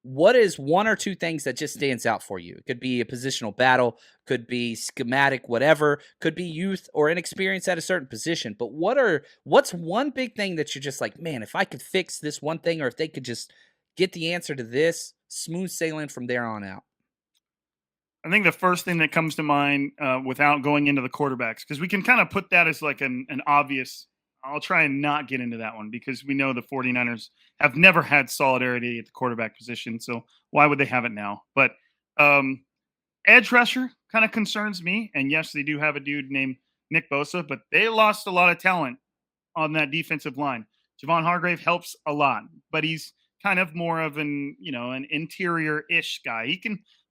what is one or two things that just stands out for you? It could be a positional battle, could be schematic, whatever, could be youth or inexperience at a certain position. But what's one big thing that you're just like, man, if I could fix this one thing, or if they could just get the answer to this, smooth sailing from there on out? I think the first thing that comes to mind without going into the quarterbacks, because we can kind of put that as like an obvious. I'll try and not get into that one because we know the 49ers have never had solidarity at the quarterback position. So why would they have it now? But edge rusher kind of concerns me. And yes, they do have a dude named Nick Bosa, but they lost a lot of talent on that defensive line. Javon Hargrave helps a lot, but he's kind of more of an interior-ish guy.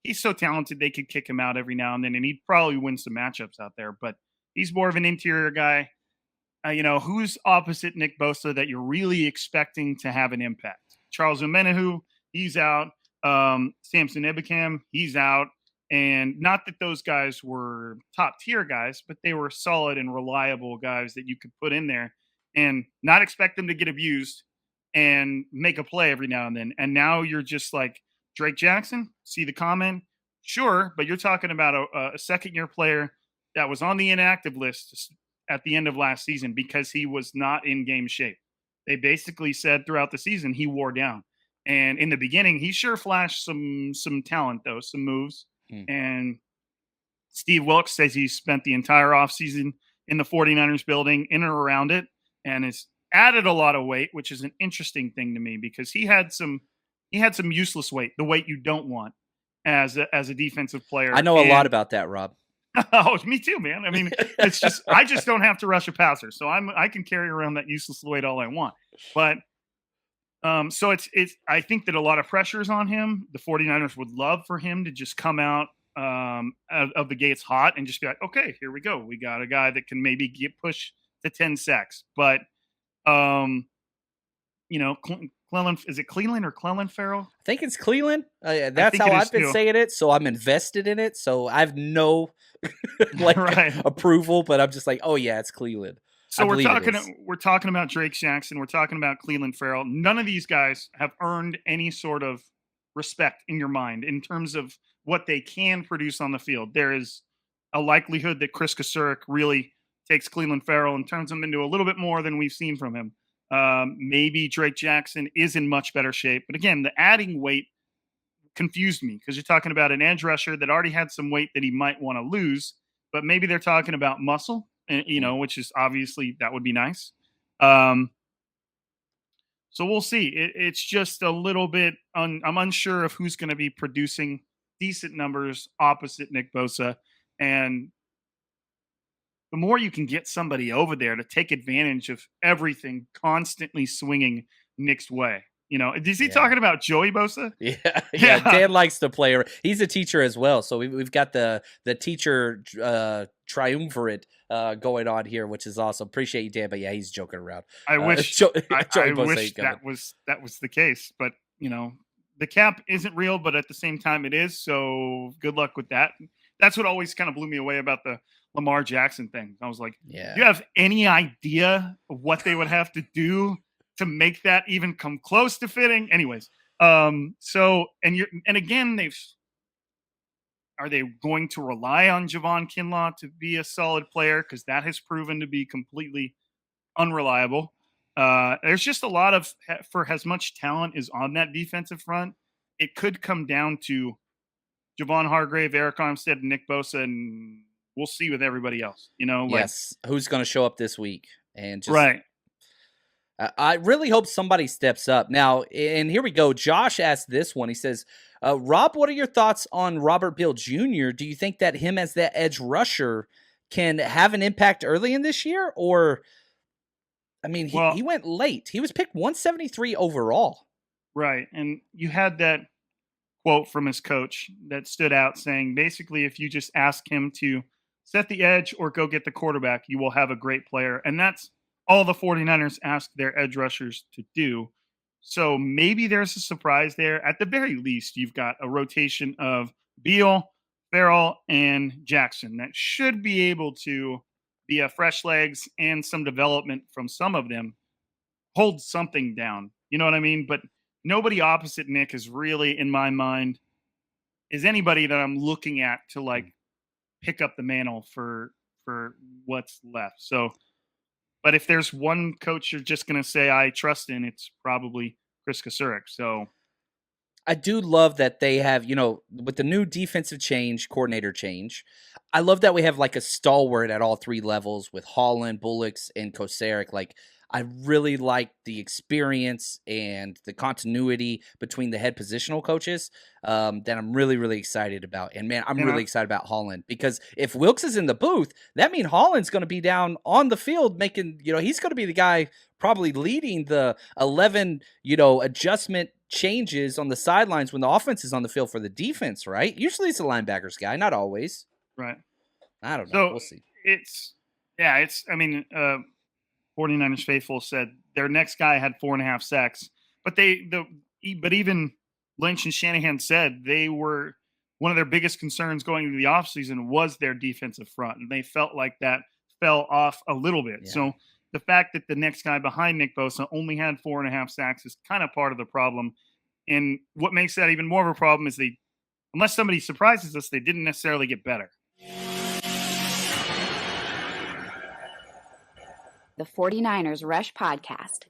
He's so talented they could kick him out every now and then, and he'd probably win some matchups out there. But he's more of an interior guy. Who's opposite Nick Bosa that you're really expecting to have an impact? Charles Omenihu, he's out. Samson Ebukam, he's out. And not that those guys were top tier guys, but they were solid and reliable guys that you could put in there and not expect them to get abused and make a play every now and then. And now you're just like Drake Jackson, see the comment? Sure, but you're talking about a second-year player that was on the inactive list at the end of last season because he was not in game shape. They basically said throughout the season he wore down. And in the beginning, he sure flashed some talent, though, some moves. And Steve Wilkes says he spent the entire offseason in the 49ers building, in and around it, and has added a lot of weight, which is an interesting thing to me because he had some useless weight, the weight you don't want as a defensive player. I know a lot about that, Rob. Oh, me too, man. I mean, it's just I just don't have to rush a passer, so I can carry around that useless weight all I want. But so it's I think that a lot of pressure is on him. The 49ers would love for him to just come out of the gates hot and just be like, okay, here we go. We got a guy that can maybe push to 10 sacks. But Cleveland, is it Cleveland or Cleveland Farrell? I think it's Cleveland. That's how I've been saying it. So I'm invested in it. So I have no approval, but I'm just like, oh yeah, it's Cleveland. So we're talking about Drake Jackson. We're talking about Cleveland Farrell. None of these guys have earned any sort of respect in your mind in terms of what they can produce on the field. There is a likelihood that Chris Kocurek really takes Cleveland Farrell and turns him into a little bit more than we've seen from him. Maybe Drake Jackson is in much better shape. But again, the adding weight confused me because you're talking about an edge rusher that already had some weight that he might want to lose, but maybe they're talking about muscle, which is obviously that would be nice. So we'll see. It's just a little bit, I'm unsure of who's going to be producing decent numbers opposite Nick Bosa. And the more you can get somebody over there to take advantage of everything constantly swinging Nick's way. Is he talking about Joey Bosa? Yeah. Dan likes to play. He's a teacher as well. So we've got the teacher triumvirate going on here, which is awesome. Appreciate you, Dan. But yeah, he's joking around. I wish that was the case. But, the cap isn't real, but at the same time it is. So good luck with that. That's what always kind of blew me away about the Lamar Jackson thing. I was like, do you have any idea of what they would have to do to make that even come close to fitting? Anyways, again, are they going to rely on Javon Kinlaw to be a solid player? Because that has proven to be completely unreliable. There's just a lot of, for as much talent is on that defensive front, it could come down to Javon Hargrave, Eric Armstead, and Nick Bosa, and we'll see with everybody else. Yes, who's going to show up this week? And just right. I really hope somebody steps up. Now, and here we go. Josh asked this one. He says, Rob, what are your thoughts on Robert Beal Jr.? Do you think that him as that edge rusher can have an impact early in this year? Or, he went late. He was picked 173 overall. Right. And you had that quote from his coach that stood out saying, basically, if you just ask him to set the edge or go get the quarterback, you will have a great player. And that's all the 49ers ask their edge rushers to do. So maybe there's a surprise there. At the very least, you've got a rotation of Beal, Farrell, and Jackson that should be able to, via fresh legs and some development from some of them, hold something down. You know what I mean? But nobody opposite Nick is really, in my mind, is anybody that I'm looking at to like pick up the mantle for what's left. So, but if there's one coach you're just going to say I trust in, it's probably Chris Kocurek. So I do love that they have, with the new defensive coordinator change, I love that we have like a stalwart at all three levels with Holland, Bullocks, and Kocurek. Like, I really like the experience and the continuity between the head positional coaches that I'm really, really excited about. And man, I'm really excited about Holland, because if Wilkes is in the booth, that means Holland's going to be down on the field making, he's going to be the guy probably leading the 11, adjustment changes on the sidelines when the offense is on the field for the defense, right? Usually it's a linebackers guy, not always. Right. I don't know. So we'll see. 49ers faithful said their next guy had 4.5 sacks, but even Lynch and Shanahan said they were one of their biggest concerns going into the offseason was their defensive front, and they felt like that fell off a little bit. Yeah. So the fact that the next guy behind Nick Bosa only had 4.5 sacks is kind of part of the problem. And what makes that even more of a problem is unless somebody surprises us, they didn't necessarily get better. The 49ers Rush Podcast.